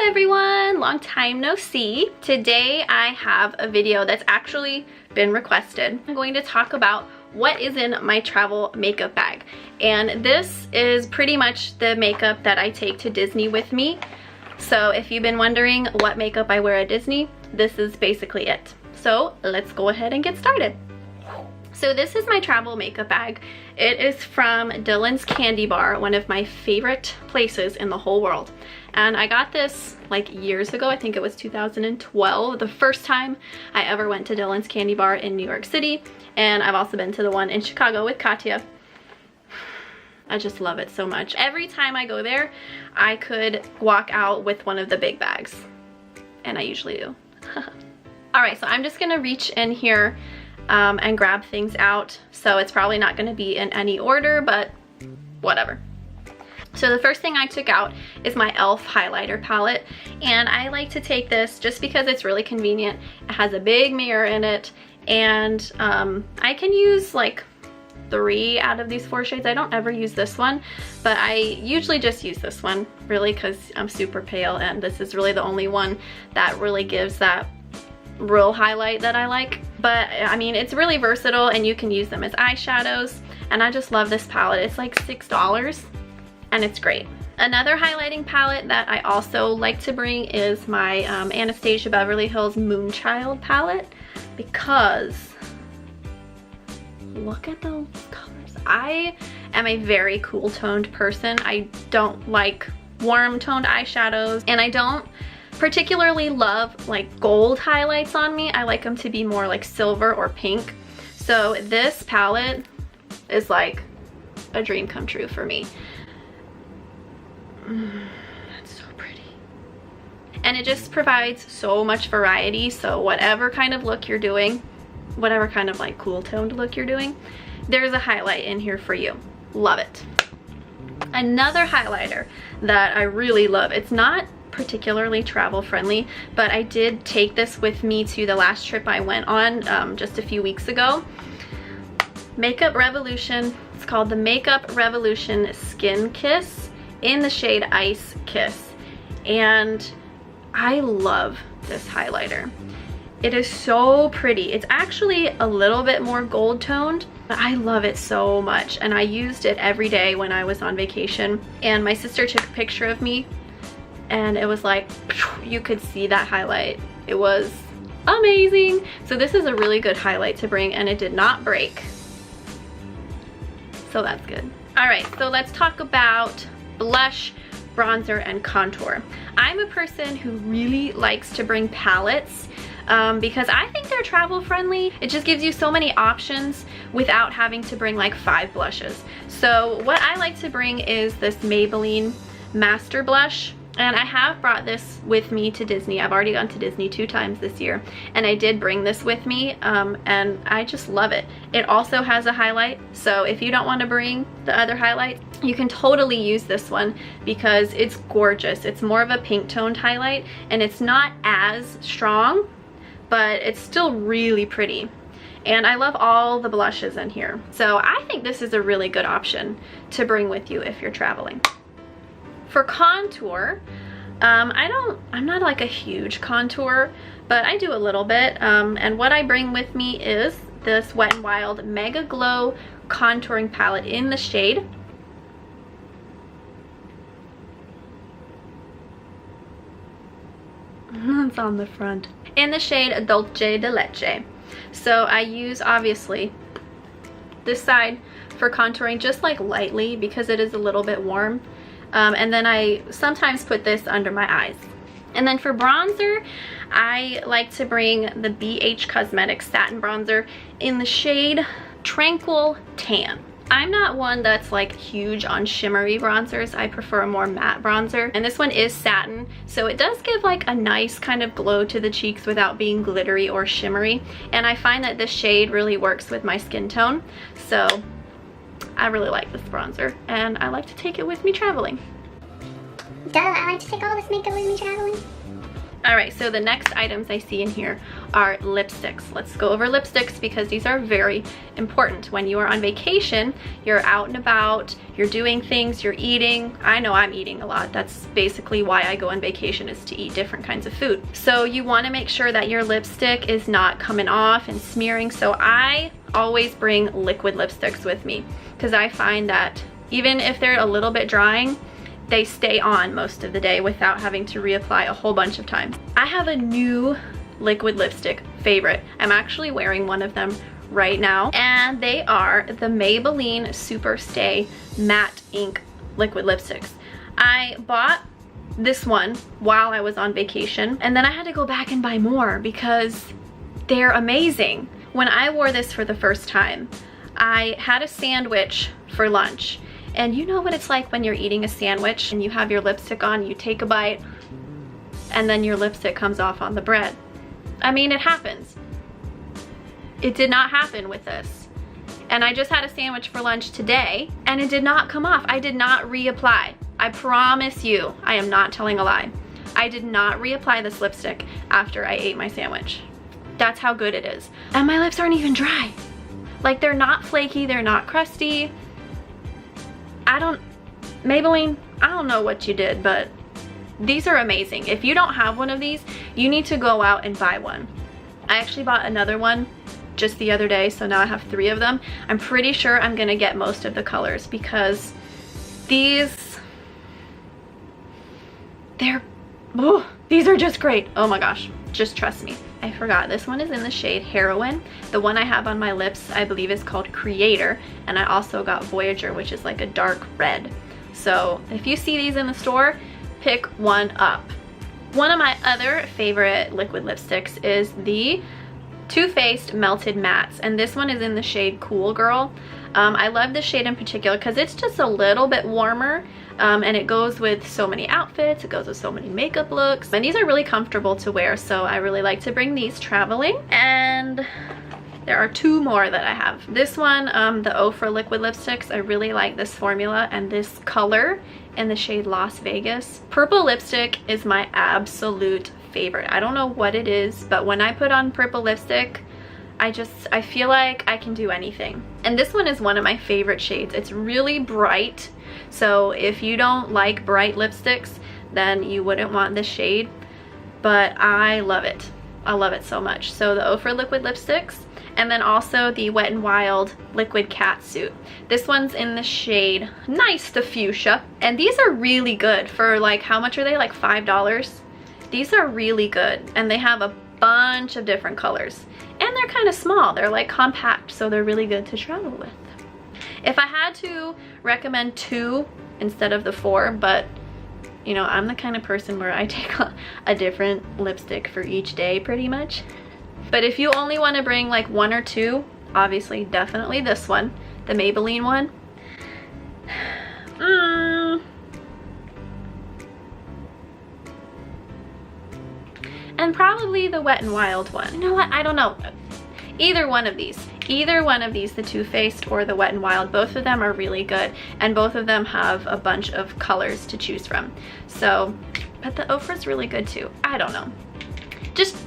Hi everyone, long time no see. Today I have a video that's actually been requested. I'm going to talk about what is in my travel makeup bag. And this is pretty much the makeup that I take to Disney with me. So if you've been wondering what makeup I wear at Disney, this is basically it. So let's go ahead and get started. So this is my travel makeup bag. It is from Dylan's Candy Bar, one of my favorite places in the whole world. And I got this like years ago. I think it was 2012, the first time I ever went to Dylan's Candy Bar in New York City. And I've also been to the one in Chicago with Katya. I just love it so much. Every time I go there, I could walk out with one of the big bags. And I usually do. All right, so I'm just gonna reach in here and grab things out. So it's probably not gonna be in any order, but whatever. So the first thing I took out is my e.l.f. highlighter palette. And I like to take this just because it's really convenient. It has a big mirror in it. And I can use like 3 out of these 4 shades. I don't ever use this one, but I usually just use this one really because I'm super pale and this is really the only one that really gives that real highlight that I like. But I mean, it's really versatile and you can use them as eyeshadows, and I just love this palette. It's like $6 and it's great. Another highlighting palette that I also like to bring is my Anastasia Beverly Hills Moonchild palette, because look at those colors. I am a very cool toned person. I don't like warm toned eyeshadows, and I don't particularly love like gold highlights on me. I like them to be more like silver or pink. So this palette is like a dream come true for me. That's so pretty. And it just provides so much variety. So whatever kind of look you're doing, whatever kind of like cool toned look you're doing, there's a highlight in here for you. Love it. Another highlighter that I really love, it's not particularly travel friendly, but I did take this with me to the last trip I went on just a few weeks ago. Makeup Revolution. It's called the Makeup Revolution Skin Kiss in the shade Ice Kiss. And I love this highlighter. It is so pretty. It's actually a little bit more gold toned, but I love it so much. And I used it every day when I was on vacation. And my sister took a picture of me and it was like, you could see that highlight. It was amazing. So this is a really good highlight to bring, and it did not break. So that's good. All right, so let's talk about blush, bronzer, and contour. I'm a person who really likes to bring palettes because I think they're travel friendly. It just gives you so many options without having to bring like 5 blushes. So what I like to bring is this Maybelline Master Blush. And I have brought this with me to Disney. I've already gone to Disney 2 times this year, and I did bring this with me, and I just love it. It also has a highlight, so if you don't want to bring the other highlight, you can totally use this one because it's gorgeous. It's more of a pink toned highlight, and it's not as strong, but it's still really pretty. And I love all the blushes in here. So I think this is a really good option to bring with you if you're traveling. For contour, I'm not like a huge contour, but I do a little bit. And what I bring with me is this Wet n Wild Mega Glow contouring palette in the shade it's on the front, in the shade Dolce de Leche. So I use obviously this side for contouring just like lightly because it is a little bit warm. And then I sometimes put this under my eyes. And then for bronzer, I like to bring the BH Cosmetics Satin Bronzer in the shade Tranquil Tan. I'm not one that's like huge on shimmery bronzers. I prefer a more matte bronzer. And this one is satin, so it does give like a nice kind of glow to the cheeks without being glittery or shimmery. And I find that this shade really works with my skin tone. So I really like this bronzer, and I like to take it with me traveling. Duh, I like to take all this makeup with me traveling. All right, so the next items I see in here are lipsticks. Let's go over lipsticks because these are very important. When you are on vacation, you're out and about, you're doing things, you're eating. I know I'm eating a lot. That's basically why I go on vacation, is to eat different kinds of food. So you wanna make sure that your lipstick is not coming off and smearing. So I always bring liquid lipsticks with me because I find that even if they're a little bit drying, they stay on most of the day without having to reapply a whole bunch of times. I have a new liquid lipstick favorite. I'm actually wearing one of them right now, and they are the Maybelline Super Stay Matte Ink liquid lipsticks. I bought this one while I was on vacation, and then I had to go back and buy more because they're amazing. When I wore this for the first time, I had a sandwich for lunch. And you know what it's like when you're eating a sandwich and you have your lipstick on, you take a bite, and then your lipstick comes off on the bread. I mean, it happens. It did not happen with this. And I just had a sandwich for lunch today, and it did not come off. I did not reapply. I promise you, I am not telling a lie. I did not reapply this lipstick after I ate my sandwich. That's how good it is. And my lips aren't even dry. Like, they're not flaky, they're not crusty. Maybelline, I don't know what you did, but these are amazing. If you don't have one of these, you need to go out and buy one. I actually bought another one just the other day, so now I have 3 of them. I'm pretty sure I'm gonna get most of the colors because these are just great. Oh my gosh, just trust me. I forgot, this one is in the shade Heroine. The one I have on my lips, I believe, is called Creator, and I also got Voyager, which is like a dark red. So if you see these in the store, pick one up. One of my other favorite liquid lipsticks is the Too Faced Melted Mattes, and this one is in the shade Cool Girl. I love this shade in particular because it's just a little bit warmer, and it goes with so many outfits, it goes with so many makeup looks, and these are really comfortable to wear, so I really like to bring these traveling. And there are 2 more that I have. This one, the Ofra liquid lipsticks, I really like this formula and this color in the shade Las Vegas. Purple lipstick is my absolute favorite. I don't know what it is, but when I put on purple lipstick, I feel like I can do anything. And this one is one of my favorite shades. It's really bright, so if you don't like bright lipsticks, then you wouldn't want this shade, but I love it. I love it so much. So the Ofra liquid lipsticks, and then also the Wet n Wild liquid catsuit. This one's in the shade Nice to Fuchsia, and these are really good for, like, how much are they? Like $5? These are really good, and they have a bunch of different colors, and they're kind of small. They're like compact, so they're really good to travel with. If I had to recommend 2 instead of the 4, but you know, I'm the kind of person where I take a different lipstick for each day pretty much. But if you only want to bring like 1 or 2, obviously definitely this one, the Maybelline one. And probably the Wet n Wild one. You know what? I don't know. Either one of these, the Too Faced or the Wet n Wild, both of them are really good, and both of them have a bunch of colors to choose from. So, but the Ofra's really good too. I don't know. Just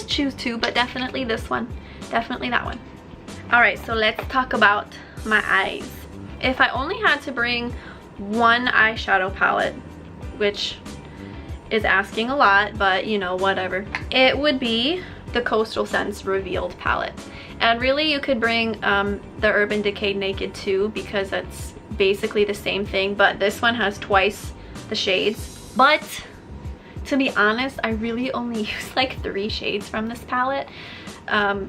choose 2, but definitely this one. Definitely that one. All right, so let's talk about my eyes. If I only had to bring 1 eyeshadow palette, which is asking a lot, but you know, whatever, it would be the Coastal Scents Revealed palette. And really you could bring the Urban Decay Naked too, because that's basically the same thing, but this one has twice the shades. But to be honest, I really only use like 3 shades from this palette,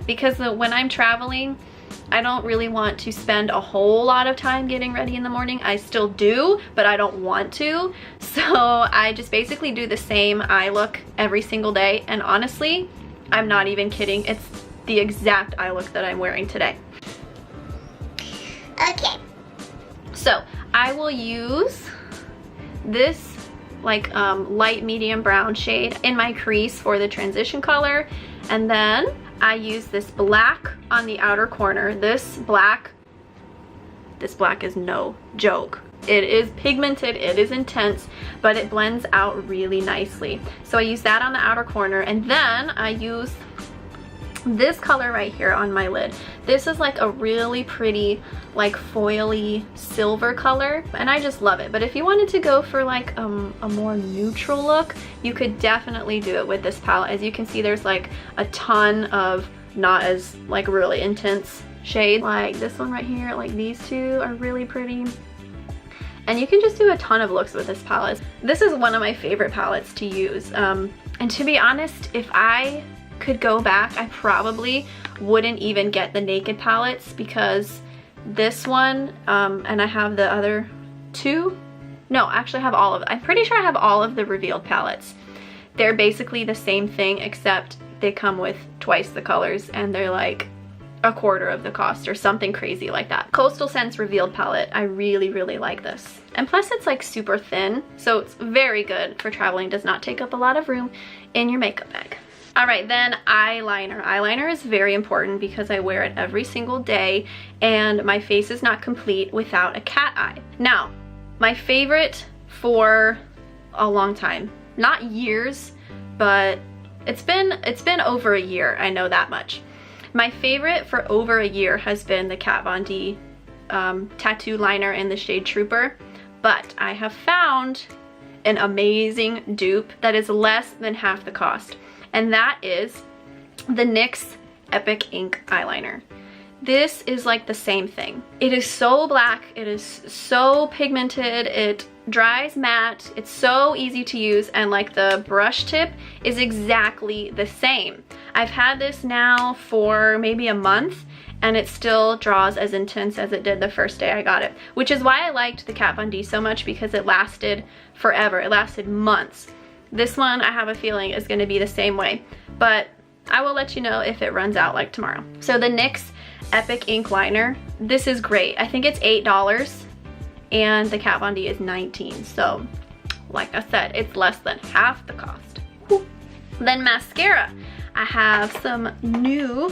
because when I'm traveling, I don't really want to spend a whole lot of time getting ready in the morning. I still do, but I don't want to. So I just basically do the same eye look every single day. And honestly, I'm not even kidding. It's the exact eye look that I'm wearing today. Okay. So I will use this like light medium brown shade in my crease for the transition color. And then I use this black on the outer corner. This black is no joke. It is pigmented, it is intense, but it blends out really nicely. So I use that on the outer corner, and then I use this color right here on my lid. This is like a really pretty, like foily silver color, and I just love it. But if you wanted to go for like a more neutral look, you could definitely do it with this palette. As you can see, there's like a ton of not as like really intense shades. Like this one right here, like these two are really pretty. And you can just do a ton of looks with this palette. This is one of my favorite palettes to use. And to be honest, if I could go back, I probably wouldn't even get the Naked palettes, because this one, and I have the other two. No, actually I have all of them. I'm pretty sure I have all of the Revealed palettes. They're basically the same thing, except they come with twice the colors, and they're like $1/4 of the cost or something crazy like that. Coastal Scents Revealed palette, I really, really like this. And plus it's like super thin, so it's very good for traveling, does not take up a lot of room in your makeup bag. All right, then eyeliner. Eyeliner is very important because I wear it every single day, and my face is not complete without a cat eye. Now, my favorite for a long time, not years, but it's been over a year, I know that much. My favorite for over a year has been the Kat Von D tattoo liner in the shade Trooper, but I have found an amazing dupe that is less than half the cost, and that is the NYX Epic Ink eyeliner. This is like the same thing. It is so black, it is so pigmented, it dries matte, it's so easy to use, and like the brush tip is exactly the same. I've had this now for maybe a month, and it still draws as intense as it did the first day I got it, which is why I liked the Kat Von D so much, because it lasted forever. It lasted months. This one, I have a feeling, is going to be the same way, but I will let you know if it runs out like tomorrow. So the NYX Epic Ink liner, this is great. I think it's $8 and the Kat Von D is $19. So like I said, it's less than half the cost. Whew. Then mascara. I have some new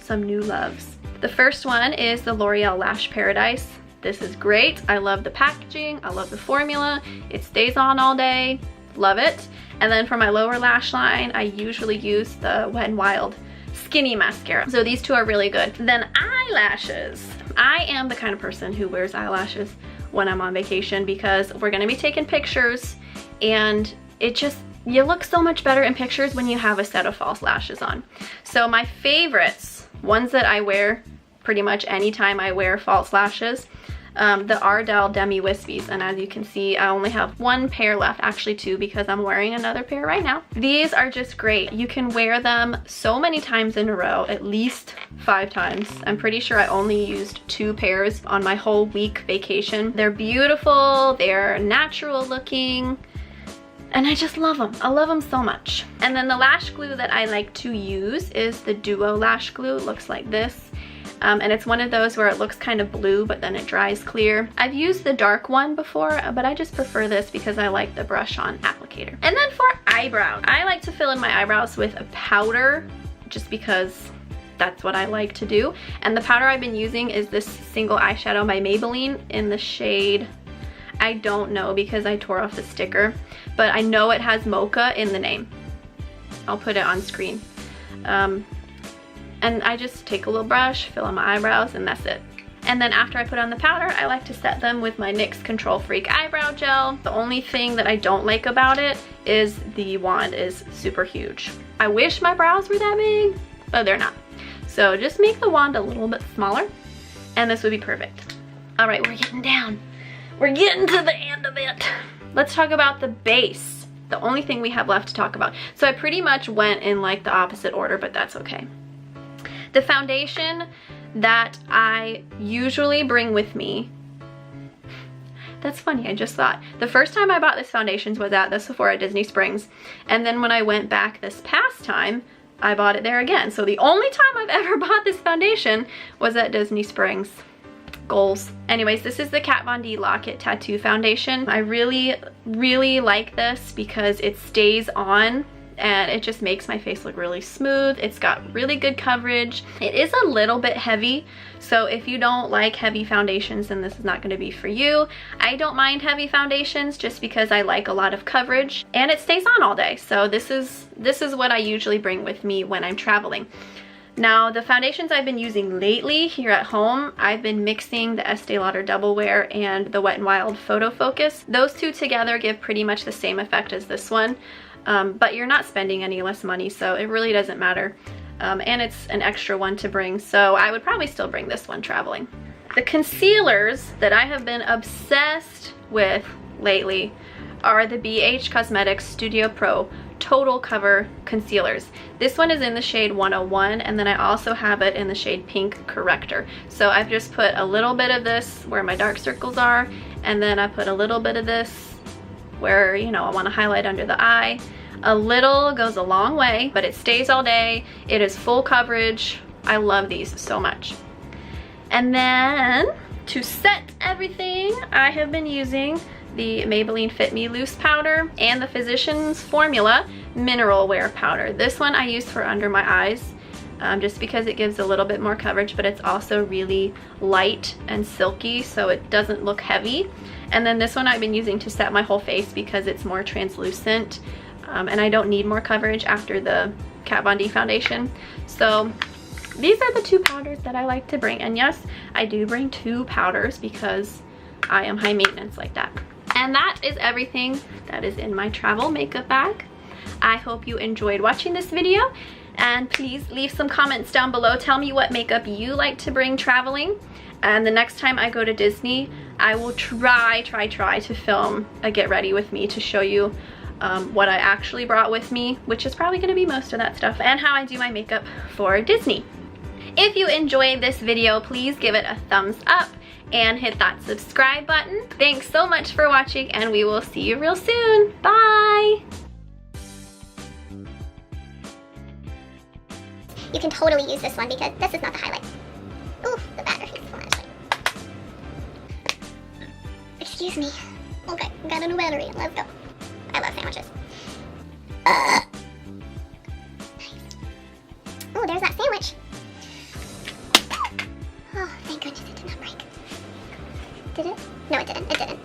loves. The first one is the L'Oreal Lash Paradise. This is great. I love the packaging. I love the formula. It stays on all day. Love it. And then for my lower lash line, I usually use the Wet n Wild Skinny Mascara. So these two are really good. Then eyelashes. I am the kind of person who wears eyelashes when I'm on vacation, because we're gonna be taking pictures, and it just, you look so much better in pictures when you have a set of false lashes on. So my favorites, ones that I wear pretty much anytime I wear false lashes, the Ardell Demi Wispies, and as you can see, I only have one pair left, actually two, because I'm wearing another pair right now. These are just great. You can wear them so many times in a row, at least 5 times. I'm pretty sure I only used 2 pairs on my whole week vacation. They're beautiful, they're natural looking, and I just love them. I love them so much. And then the lash glue that I like to use is the Duo Lash Glue. It looks like this. And it's one of those where it looks kind of blue, but then it dries clear. I've used the dark one before, but I just prefer this because I like the brush-on applicator. And then for eyebrows, I like to fill in my eyebrows with a powder, just because that's what I like to do. And the powder I've been using is this single eyeshadow by Maybelline in the shade, I don't know because I tore off the sticker, but I know it has Mocha in the name. I'll put it on screen. And I just take a little brush, fill in my eyebrows, and that's it. And then after I put on the powder, I like to set them with my NYX Control Freak eyebrow gel. The only thing that I don't like about it is the wand is super huge. I wish my brows were that big, but they're not. So just make the wand a little bit smaller, and this would be perfect. All right, we're getting down. We're getting to the end of it. Let's talk about the base. The only thing we have left to talk about. So I pretty much went in like the opposite order, but that's okay. The foundation that I usually bring with me, that's funny, I just thought. The first time I bought this foundation was at the Sephora at Disney Springs, and then when I went back this past time, I bought it there again. So the only time I've ever bought this foundation was at Disney Springs. Goals. Anyways, this is the Kat Von D Lock-It Tattoo Foundation. I really, really like this because it stays on and it just makes my face look really smooth. It's got really good coverage. It is a little bit heavy, so if you don't like heavy foundations, then this is not going to be for you. I don't mind heavy foundations just because I like a lot of coverage, and it stays on all day. So this is what I usually bring with me when I'm traveling. Now, the foundations I've been using lately here at home, I've been mixing the Estee Lauder Double Wear and the Wet n Wild Photo Focus. Those two together give pretty much the same effect as this one, but you're not spending any less money, so it really doesn't matter. And it's an extra one to bring, so I would probably still bring this one traveling. The concealers that I have been obsessed with lately are the BH Cosmetics Studio Pro Total Cover Concealers. This one is in the shade 101, and then I also have it in the shade Pink Corrector. So I've just put a little bit of this where my dark circles are, and then I put a little bit of this where, you know, I want to highlight under the eye. A little goes a long way, but it stays all day. It is full coverage. I love these so much. And then to set everything, I have been using the Maybelline Fit Me Loose Powder and the Physicians Formula Mineral Wear Powder. This one I use for under my eyes just because it gives a little bit more coverage, but it's also really light and silky, so it doesn't look heavy. And then this one I've been using to set my whole face because it's more translucent, and I don't need more coverage after the Kat Von D foundation. So these are the two powders that I like to bring. And yes, I do bring two powders because I am high maintenance like that. And that is everything that is in my travel makeup bag. I hope you enjoyed watching this video, and please leave some comments down below. Tell me what makeup you like to bring traveling, and the next time I go to Disney, I will try to film a get ready with me to show you what I actually brought with me, which is probably going to be most of that stuff, and how I do my makeup for Disney. If you enjoyed this video, please give it a thumbs up and hit that subscribe button. Thanks so much for watching, and we will see you real soon. Bye! You can totally use this one because this is not the highlight. Ooh, the battery. Excuse me. Okay, got a new battery. Let's go. I love sandwiches. Nice. Oh, there's that sandwich. Oh, thank goodness it did not break. Did it? No, it didn't. It didn't.